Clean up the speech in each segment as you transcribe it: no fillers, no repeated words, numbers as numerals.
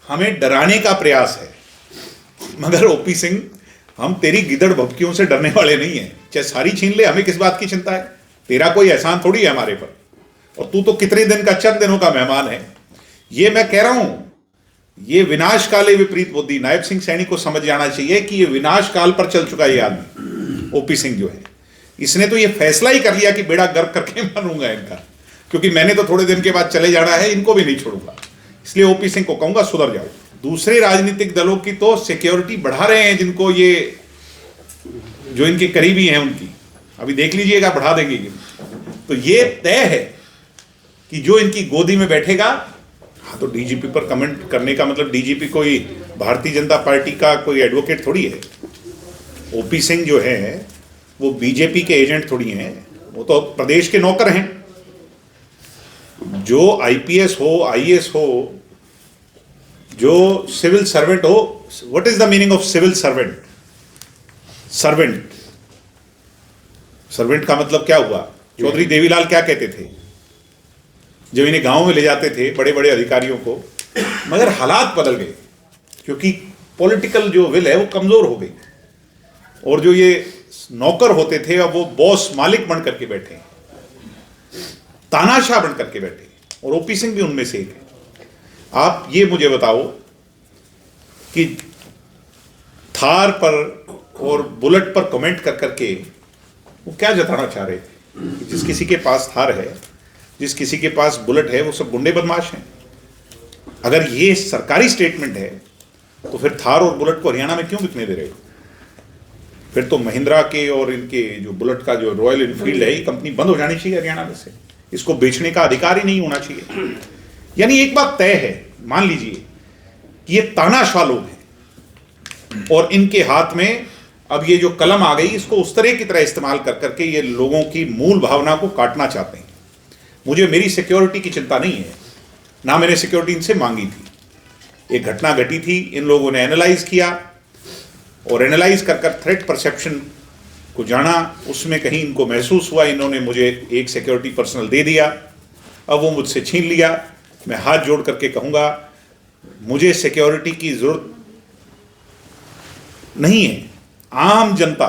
हमें डराने का प्रयास है, मगर ओपी सिंह हम तेरी गिदड़ भभकियों से डरने वाले नहीं हैं। चाहे सारी छीन ले, हमें किस बात की चिंता है? तेरा कोई एहसान थोड़ी है हमारे पर, और तू तो कितने दिन का, चंद दिनों का मेहमान है। ये मैं कह रहा हूं, ये विनाश काले विपरीत बुद्धि, नायब सिंह सैनी को समझ जाना चाहिए कि ये विनाश काल पर चल चुका ये आदमी ओपी सिंह जो है। इसने तो ये फैसला ही कर लिया कि बेड़ा गर्क करके मारूंगा इनका, क्योंकि मैंने तो थोड़े दिन के बाद चले जाना है, इनको भी नहीं छोड़ूंगा। इसलिए ओपी सिंह को कहूंगा सुधर जाओ। दूसरे राजनीतिक दलों की तो सिक्योरिटी बढ़ा रहे हैं, जिनको ये जो इनके करीबी हैं उनकी, अभी देख लीजिएगा बढ़ा देंगे। तो ये तय है कि जो इनकी गोदी में बैठेगा, हाँ, तो डीजीपी पर कमेंट करने का मतलब डीजीपी कोई भारतीय जनता पार्टी का कोई एडवोकेट थोड़ी है। ओपी सिंह जो है वो बीजेपी के एजेंट थोड़ी हैं, वो तो प्रदेश के नौकर हैं। जो आईपीएस हो, आईएएस हो, जो सिविल सर्वेंट हो, what is the meaning of civil servant? Servant, servant का मतलब क्या हुआ? चौधरी देवीलाल क्या कहते थे जब इन्हें गांव में ले जाते थे बड़े बड़े अधिकारियों को? मगर हालात बदल गए, क्योंकि पॉलिटिकल जो विल है वो कमजोर हो गई, और जो ये नौकर होते थे अब वो बॉस, मालिक बन करके बैठे, तानाशाह बन करके बैठे, और ओपी सिंह भी उनमें से एक है। आप ये मुझे बताओ कि थार पर और बुलेट पर कमेंट कर करके वो क्या जताना चाह रहे थे? जिस किसी के पास थार है, जिस किसी के पास बुलेट है, वो सब गुंडे बदमाश हैं। अगर ये सरकारी स्टेटमेंट है तो फिर थार और बुलेट को हरियाणा में क्यों बिकने दे रहे हो? फिर तो महिंद्रा के और इनके जो बुलेट का जो रॉयल एनफील्ड है, ये कंपनी बंद हो जानी चाहिए हरियाणा में से। इसको बेचने का अधिकार ही नहीं होना चाहिए। यानी एक बात तय है, मान लीजिए कि ये तानाशाह लोग हैं और इनके हाथ में अब ये जो कलम आ गई, इसको उस तरह की तरह इस्तेमाल कर करके ये लोगों की मूल भावना को काटना चाहते हैं। मुझे मेरी सिक्योरिटी की चिंता नहीं है, ना मैंने सिक्योरिटी इनसे मांगी थी। एक घटना घटी थी, इन लोगों ने एनालाइज किया, और एनालाइज कर कर थ्रेट परसेप्शन को जाना, उसमें कहीं इनको महसूस हुआ, इन्होंने मुझे एक सिक्योरिटी पर्सनल दे दिया, अब वो मुझसे छीन लिया। मैं हाथ जोड़ करके कहूँगा, मुझे सिक्योरिटी की जरूरत नहीं है। आम जनता,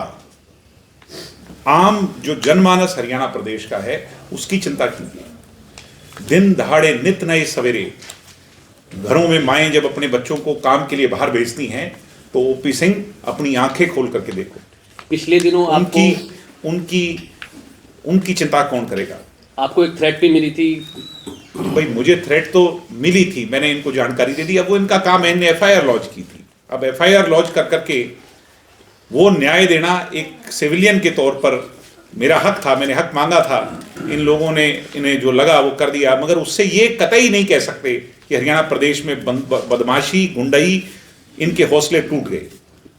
आम जो जनमानस हरियाणा प्रदेश का है, उसकी चिंता कीजिए। दिन दहाड़े नित नए सवेरे घरों में माएं जब अपने बच्चों को काम के लिए बाहर भेजती हैं, तो ओपी सिंह अपनी आंखें खोल करके देखो। पिछले दिनों उनकी चिंता कौन करेगा? आपको एक थ्रेट भी मिली थी। भाई मुझे थ्रेट तो मिली थी, मैंने इनको जानकारी दे दी। अब वो इनका काम है, इनने एफआईआर लॉन्च की थी। अब एफआईआर लॉन्च कर करके वो न्याय देना एक सिविलियन के तौर पर मेरा हक था, मैंने हक मांगा था। इन लोगों ने, इन्हें जो लगा वो कर दिया, मगर उससे ये कतई नहीं कह सकते कि हरियाणा प्रदेश में बदमाशी, गुंडई, इनके हौसले टूट गए।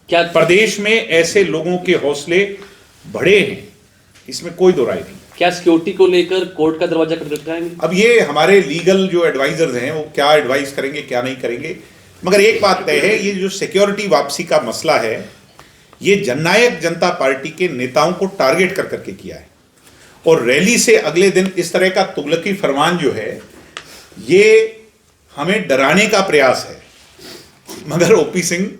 क्या प्रदेश में ऐसे लोगों के हौसले बढ़े हैं, इसमें कोई दो राय नहीं। क्या सिक्योरिटी को लेकर कोर्ट का दरवाजा खटखटाएंगे? अब ये हमारे लीगल जो एडवाइजर्स हैं वो क्या एडवाइस करेंगे, क्या नहीं करेंगे। मगर एक बात तय है, ये जो सिक्योरिटी वापसी का मसला है, ये जननायक जनता पार्टी के नेताओं को टारगेट कर करके किया है। और रैली से अगले दिन इस तरह का तुगलकी फरमान जो है, ये हमें डराने का प्रयास है। मगर ओपी सिंह,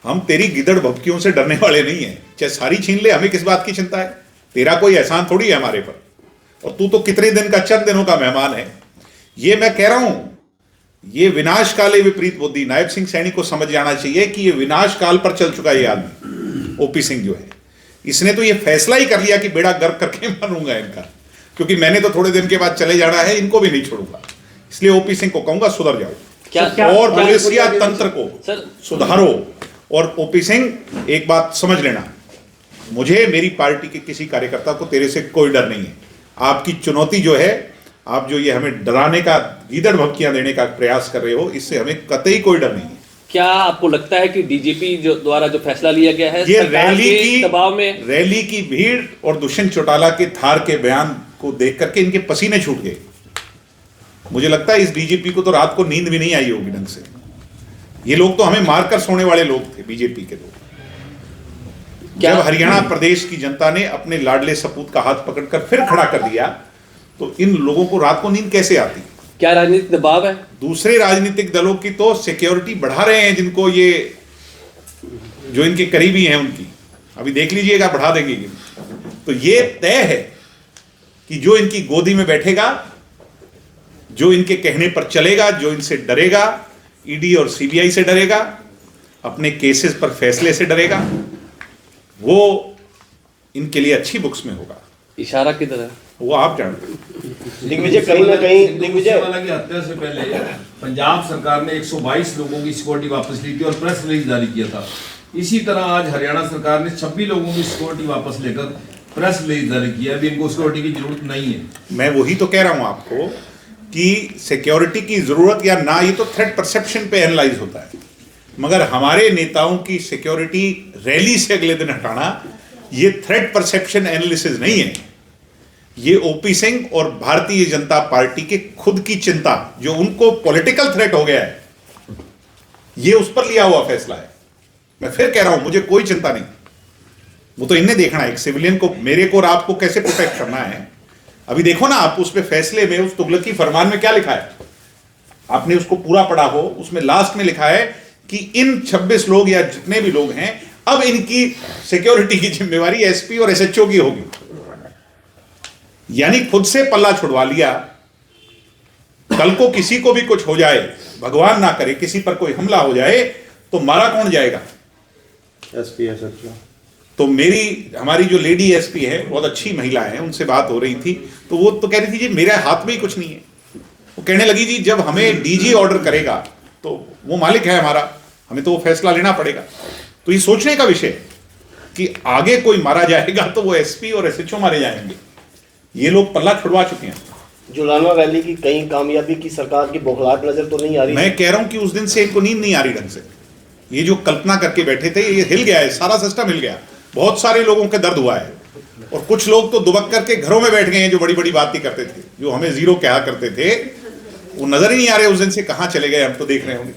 हम तेरी गिदड़ भभकियों से डरने वाले नहीं हैं। चाहे सारी छीन ले, हमें किस बात की चिंता है? तेरा कोई एहसान थोड़ी है हमारे पर, और तू तो कितने दिन का, चंद दिनों का मेहमान है। ये मैं कह रहा हूं, ये विनाश काले विपरीत बुद्धि, नायब सिंह सैनी को समझ जाना चाहिए कि ये विनाश काल पर चल चुका ये आदमी ओपी सिंह जो है। इसने तो ये फैसला ही कर लिया कि बेड़ा गर्क करके मारूंगा इनका, क्योंकि मैंने तो थोड़े दिन के बाद चले जाना है, इनको भी नहीं छोड़ूंगा। इसलिए ओपी सिंह को कहूंगा सुधर जाओ, और मलेशिया तंत्र को सुधारो। और ओपी सिंह, एक बात समझ लेना, मुझे मेरी पार्टी के किसी कार्यकर्ता को तेरे से कोई डर नहीं है। आपकी चुनौती जो है, आप जो ये हमें डराने का, गीदड़ भभकियां देने का प्रयास कर रहे हो, इससे हमें कतई कोई डर नहीं है। क्या आपको लगता है कि डीजीपी द्वारा जो फैसला लिया गया है, ये रैली की दबाव में, रैली की भीड़ और दुष्यंत चौटाला के थार के बयान को देख करके इनके पसीने छूट गए? मुझे लगता है इस डीजीपी को तो रात को नींद भी नहीं आई होगी ढंग से। ये लोग तो हमें मारकर सोने वाले लोग थे, बीजेपी के लोग। जब हरियाणा प्रदेश की जनता ने अपने लाडले सपूत का हाथ पकड़कर फिर खड़ा कर दिया, तो इन लोगों को रात को नींद कैसे आती? क्या राजनीतिक दबाव है? दूसरे राजनीतिक दलों की तो सिक्योरिटी बढ़ा रहे हैं, जिनको ये जो इनके करीबी हैं उनकी, अभी देख लीजिएगा बढ़ा देंगे। तो ये तय है कि जो इनकी गोदी में बैठेगा, जो इनके कहने पर चलेगा, जो इनसे डरेगा, ईडी और सीबीआई से डरेगा, अपने केसेस पर फैसले से डरेगा, वो इनके लिए अच्छी बुक्स में होगा। इशारा किधर है? वो आप जानते हैं। दिग्विजय कहीं ना कहीं दिग्विजय वाला की हत्या से पहले पंजाब सरकार ने 122 लोगों की सिक्योरिटी वापस ली थी और प्रेस रिलीज जारी किया था। इसी तरह आज हरियाणा सरकार ने 26 लोगों की सिक्योरिटी वापस लेकर प्रेस रिलीज जारी किया। अभी इनको सिक्योरिटी की जरूरत नहीं है। मैं वही तो कह रहा हूं आपको कि सिक्योरिटी की जरूरत या ना, ये तो थ्रेट परसेप्शन पे एनालाइज होता है, मगर हमारे नेताओं की सिक्योरिटी रैली से अगले दिन हटाना ये थ्रेट परसेप्शन एनालिसिस नहीं है। ये ओपी सिंह और भारतीय जनता पार्टी के खुद की चिंता, जो उनको पॉलिटिकल थ्रेट हो गया है, ये उस पर लिया हुआ फैसला है। मैं फिर कह रहा हूं, मुझे कोई चिंता नहीं, वो तो इन्हें देखना है, एक सिविलियन को, मेरे को और आपको कैसे प्रोटेक्ट करना है। अभी देखो ना आप उस पे फैसले में, उस तुगलकी फरमान में क्या लिखा है, आपने उसको पूरा पढ़ा हो, उसमें लास्ट में लिखा है कि इन 26 लोग या जितने भी लोग हैं, अब इनकी सिक्योरिटी की जिम्मेवारी एसपी और एसएचओ की होगी। यानी खुद से पल्ला छुड़वा लिया। कल को किसी को भी कुछ हो जाए, भगवान ना करे किसी पर कोई हमला हो जाए, तो मारा कौन जाएगा? SP SHO. तो हमारी जो लेडी एसपी है, बहुत अच्छी महिला है, उनसे बात हो रही थी, तो वो तो कह रही थी जी मेरे हाथ में ही कुछ नहीं है। वो कहने लगी जी जब हमें डीजी ऑर्डर करेगा तो वो मालिक है हमारा, हमें तो वो फैसला लेना पड़ेगा। तो ये सोचने का विषय है कि आगे कोई मारा जाएगा तो वो एसपी और एसएचओ मारे जाएंगे। ये लोग पल्ला छुड़वा चुके हैं। जुलाना वैली की कहीं कामयाबी की सरकार की बौखलाहट नजर तो नहीं आ रही? मैं कह रहा हूं कि उस दिन से इनको नींद नहीं आ रही ढंग से। ये जो कल्पना करके बैठे थे, ये हिल गया है, सारा सिस्टम हिल गया। बहुत सारे लोगों के दर्द हुआ है, और कुछ लोग तो दुबक करके घरों में बैठ गए हैं, जो बड़ी बड़ी बातें करते थे, जो हमें जीरो कहा करते थे, वो नजर ही नहीं आ रहे उस दिन से कहां चले गए, हम तो देख रहे होंगे।